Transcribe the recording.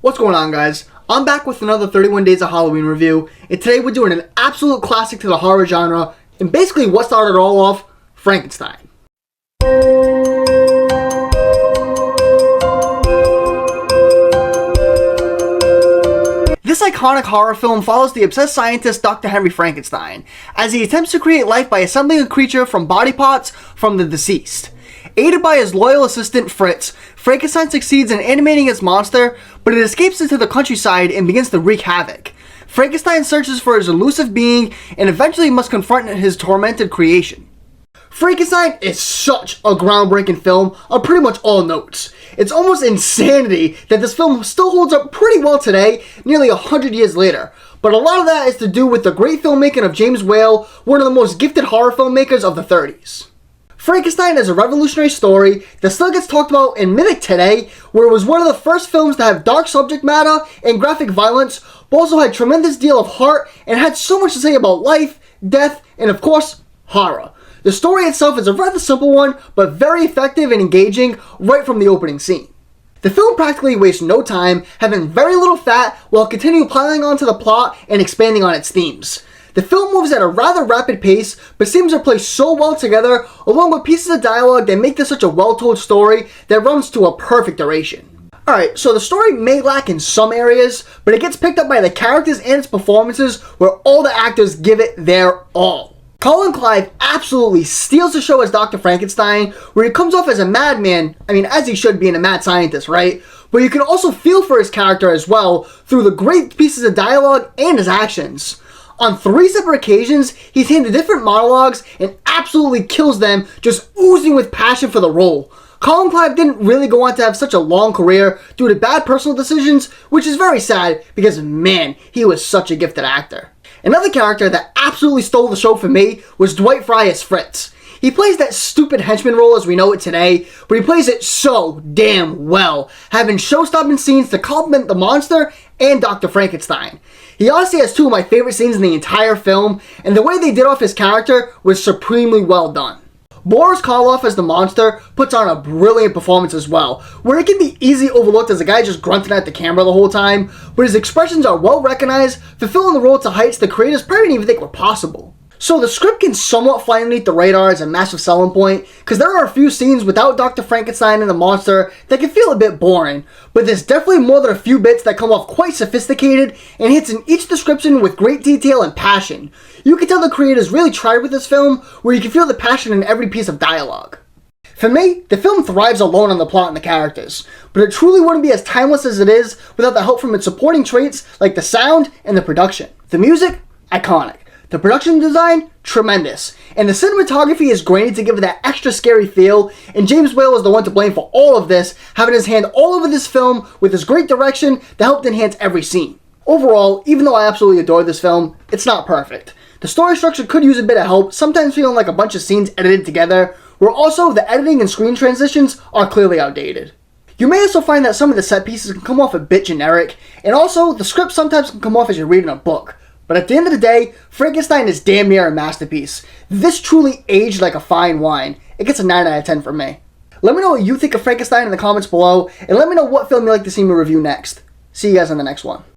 What's going on, guys? I'm back with another 31 Days of Halloween review, and today we're doing an absolute classic to the horror genre, and basically what started it all off, Frankenstein. This iconic horror film follows the obsessed scientist Dr. Henry Frankenstein, as he attempts to create life by assembling a creature from body parts from the deceased. Aided by his loyal assistant Fritz, Frankenstein succeeds in animating his monster, but it escapes into the countryside and begins to wreak havoc. Frankenstein searches for his elusive being and eventually must confront his tormented creation. Frankenstein is such a groundbreaking film on pretty much all notes. It's almost insanity that this film still holds up pretty well today, nearly 100 years later. But a lot of that is to do with the great filmmaking of James Whale, one of the most gifted horror filmmakers of the 30s. Frankenstein is a revolutionary story that still gets talked about and mimicked today, where it was one of the first films to have dark subject matter and graphic violence, but also had a tremendous deal of heart and had so much to say about life, death, and of course, horror. The story itself is a rather simple one, but very effective and engaging right from the opening scene. The film practically wastes no time, having very little fat while continuing piling onto the plot and expanding on its themes. The film moves at a rather rapid pace, but seems to play so well together, along with pieces of dialogue that make this such a well-told story that runs to a perfect duration. Alright, so the story may lack in some areas, but it gets picked up by the characters and its performances, where all the actors give it their all. Colin Clive absolutely steals the show as Dr. Frankenstein, where he comes off as a madman, as he should being a mad scientist, right? But you can also feel for his character as well, through the great pieces of dialogue and his actions. On 3 separate occasions, he's handed different monologues and absolutely kills them, just oozing with passion for the role. Colin Clive didn't really go on to have such a long career due to bad personal decisions, which is very sad because, man, he was such a gifted actor. Another character that absolutely stole the show for me was Dwight Frye as Fritz. He plays that stupid henchman role as we know it today, but he plays it so damn well, having show-stopping scenes to complement the monster and Dr. Frankenstein. He honestly has 2 of my favorite scenes in the entire film, and the way they did off his character was supremely well done. Boris Karloff as the monster puts on a brilliant performance as well, where it can be easily overlooked as a guy just grunting at the camera the whole time, but his expressions are well recognized, fulfilling the role to heights the creators probably didn't even think were possible. So the script can somewhat fly underneath the radar as a massive selling point, because there are a few scenes without Dr. Frankenstein and the monster that can feel a bit boring, but there's definitely more than a few bits that come off quite sophisticated and hits in each description with great detail and passion. You can tell the creators really tried with this film, where you can feel the passion in every piece of dialogue. For me, the film thrives alone on the plot and the characters, but it truly wouldn't be as timeless as it is without the help from its supporting traits like the sound and the production. The music, iconic. The production design, tremendous. And the cinematography is grainy to give it that extra scary feel, and James Whale is the one to blame for all of this, having his hand all over this film with his great direction that helped enhance every scene. Overall, even though I absolutely adore this film, it's not perfect. The story structure could use a bit of help, sometimes feeling like a bunch of scenes edited together, where also the editing and screen transitions are clearly outdated. You may also find that some of the set pieces can come off a bit generic, and also the script sometimes can come off as you're reading a book. But at the end of the day, Frankenstein is damn near a masterpiece. This truly aged like a fine wine. It gets a 9 out of 10 from me. Let me know what you think of Frankenstein in the comments below, and let me know what film you'd like to see me review next. See you guys on the next one.